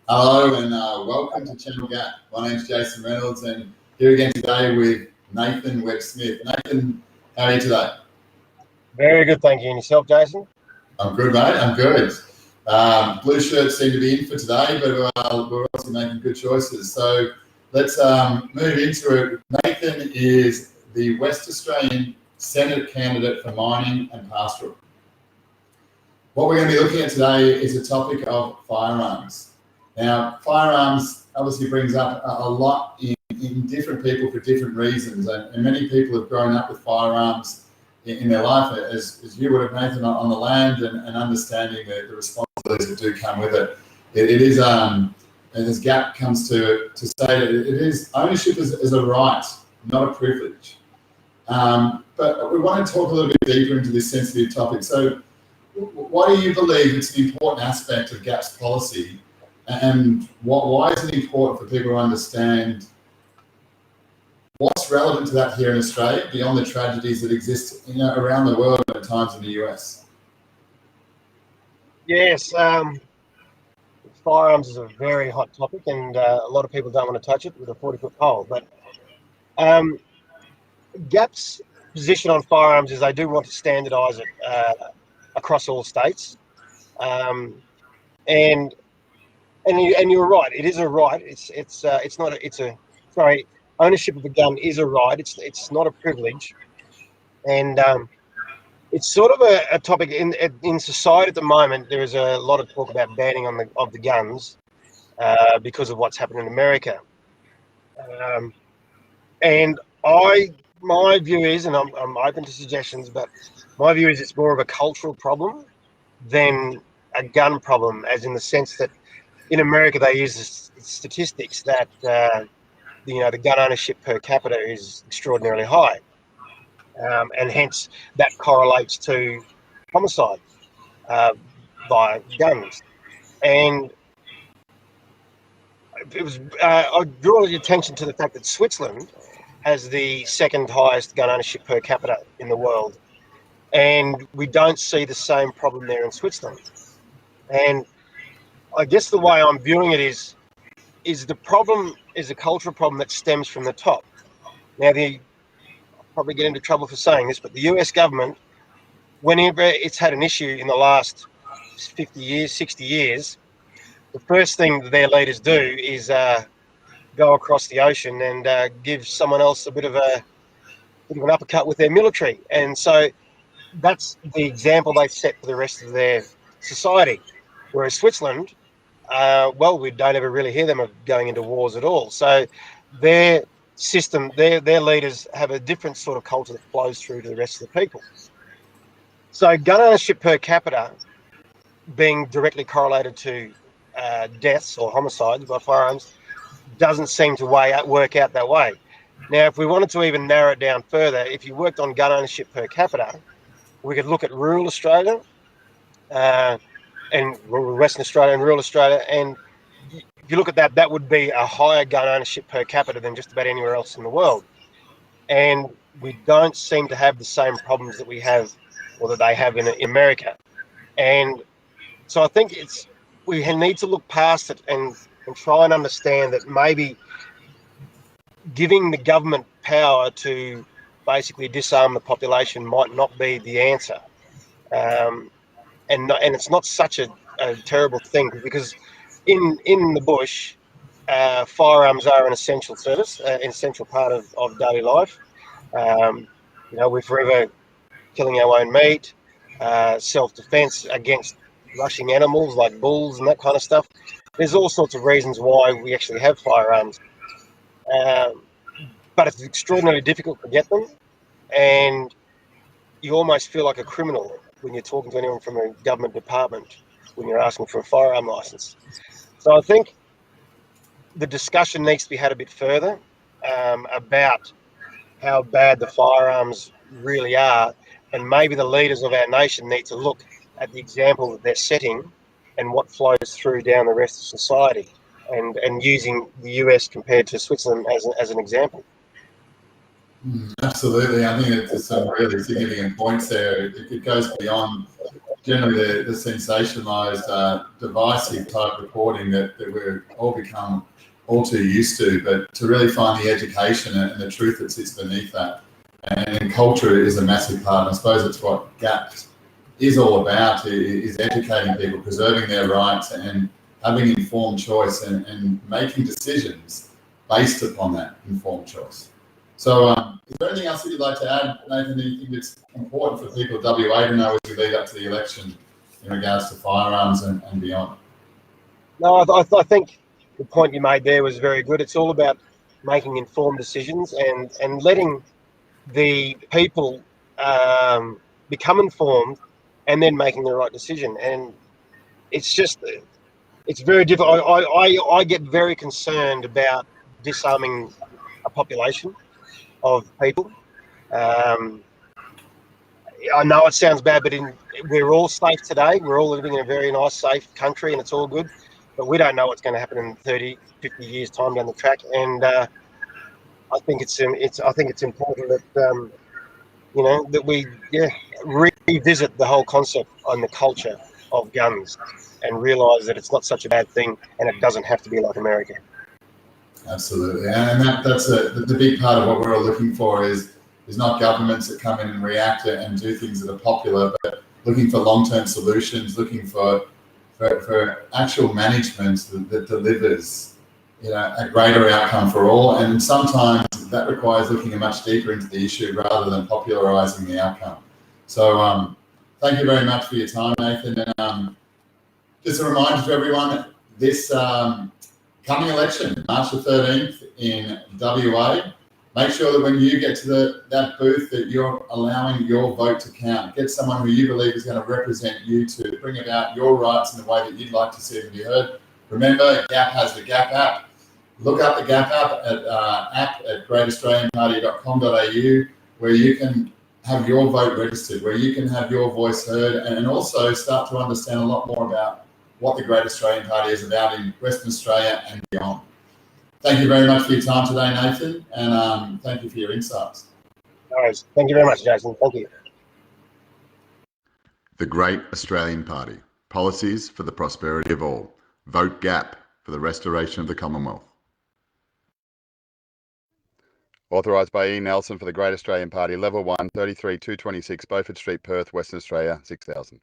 Hello and welcome to Channel Gap. My name's Jason Reynolds and here again today with Nathan Webb-Smith. Nathan, how are you today? Very good, thank you. And yourself, Jason? I'm good, mate. I'm good. Blue shirts seem to be in for today, but we're obviously making good choices. So let's move into it. Nathan is the West Australian Senate candidate for mining and pastoral. What we're going to be looking at today is a topic of firearms. Now, firearms obviously brings up a lot in different people for different reasons, and many people have grown up with firearms in their life, as you would have, Nathan, on the land and understanding the responsibilities that do come with it. It is, and as GAP comes to say that it is, ownership is a right, not a privilege. But we want to talk a little bit deeper into this sensitive topic. So why do you believe it's an important aspect of GAP's policy? And why is it important for people to understand what's relevant to that here in Australia beyond the tragedies that exist around the world and at times in the US? Yes, firearms is a very hot topic, and a lot of people don't want to touch it with a 40-foot pole. But GAP's position on firearms is they do want to standardise it across all states, and you're right. It is a right. It's not. Sorry. Ownership of a gun is a right. It's not a privilege, and it's sort of a topic in society at the moment. There is a lot of talk about banning of the guns because of what's happened in America, and my view is, and I'm open to suggestions, but my view is it's more of a cultural problem than a gun problem, as in the sense that in America they use the statistics that the gun ownership per capita is extraordinarily high, and hence that correlates to homicide by guns. And it was I draw your attention to the fact that Switzerland has the second highest gun ownership per capita in the world, and we don't see the same problem there in Switzerland. And I guess the way I'm viewing it is the problem is a cultural problem that stems from the top. Now, I'll probably get into trouble for saying this, but the US government, whenever it's had an issue in the last 50 years, 60 years, the first thing that their leaders do is go across the ocean and give someone else a bit of an uppercut with their military. And so that's the example they set for the rest of their society. Whereas Switzerland, we don't ever really hear them of going into wars at all. So their system, their leaders have a different sort of culture that flows through to the rest of the people. So gun ownership per capita being directly correlated to deaths or homicides by firearms doesn't seem to work out that way. Now, if we wanted to even narrow it down further, if you worked on gun ownership per capita, we could look at rural Australia, and Western Australia and rural Australia, and if you look at that, that would be a higher gun ownership per capita than just about anywhere else in the world. And we don't seem to have the same problems that we have, or that they have in America. And so I think we need to look past it and try and understand that maybe giving the government power to basically disarm the population might not be the answer. And it's not such a terrible thing, because in the bush, firearms are an essential service, an essential part of daily life. We're forever killing our own meat, self-defense against rushing animals like bulls and that kind of stuff. There's all sorts of reasons why we actually have firearms, but it's extraordinarily difficult to get them, and you almost feel like a criminal when you're talking to anyone from a government department when you're asking for a firearm license. So I think the discussion needs to be had a bit further about how bad the firearms really are, and maybe the leaders of our nation need to look at the example that they're setting and what flows through down the rest of society, and using the US compared to Switzerland as an example. Absolutely. I think it's some really significant points there. It goes beyond generally the sensationalised, divisive type reporting that we're all become all too used to, but to really find the education and the truth that sits beneath that. And culture is a massive part. And I suppose it's what GAP is all about, is educating people, preserving their rights and having informed choice and making decisions based upon that informed choice. So is there anything else that you'd like to add, Nathan, anything that's important for people of WA to know as we lead up to the election in regards to firearms and beyond? No, I think the point you made there was very good. It's all about making informed decisions and letting the people become informed and then making the right decision. And it's just, it's very difficult. I get very concerned about disarming a population of people. I know it sounds bad, but we're all safe today. We're all living in a very nice, safe country, and it's all good. But we don't know what's going to happen in 30, 50 years' time down the track. And I think it's important that that we revisit the whole concept and the culture of guns, and realise that it's not such a bad thing, and it doesn't have to be like America. Absolutely, and that's the big part of what we're all looking for is not governments that come in and react and do things that are popular, but looking for long-term solutions, looking for actual management that delivers a greater outcome for all. And sometimes that requires looking much deeper into the issue rather than popularising the outcome. So thank you very much for your time, Nathan. And just a reminder to everyone, this coming election, March the 13th in WA, make sure that when you get to that booth that you're allowing your vote to count. Get someone who you believe is going to represent you to bring about your rights in the way that you'd like to see them be heard. Remember, GAP has the GAP app. Look up the GAP app at greataustralianparty.com.au, where you can have your vote registered, where you can have your voice heard, and also start to understand a lot more about what the Great Australian Party is about in Western Australia and beyond. Thank you very much for your time today, Nathan, and thank you for your insights. All right. Thank you very much, Jason. Thank you. The Great Australian Party. Policies for the prosperity of all. Vote GAP for the restoration of the Commonwealth. Authorised by E. Nelson for the Great Australian Party, Level 1, 33 226 Beaufort Street, Perth, Western Australia, 6000.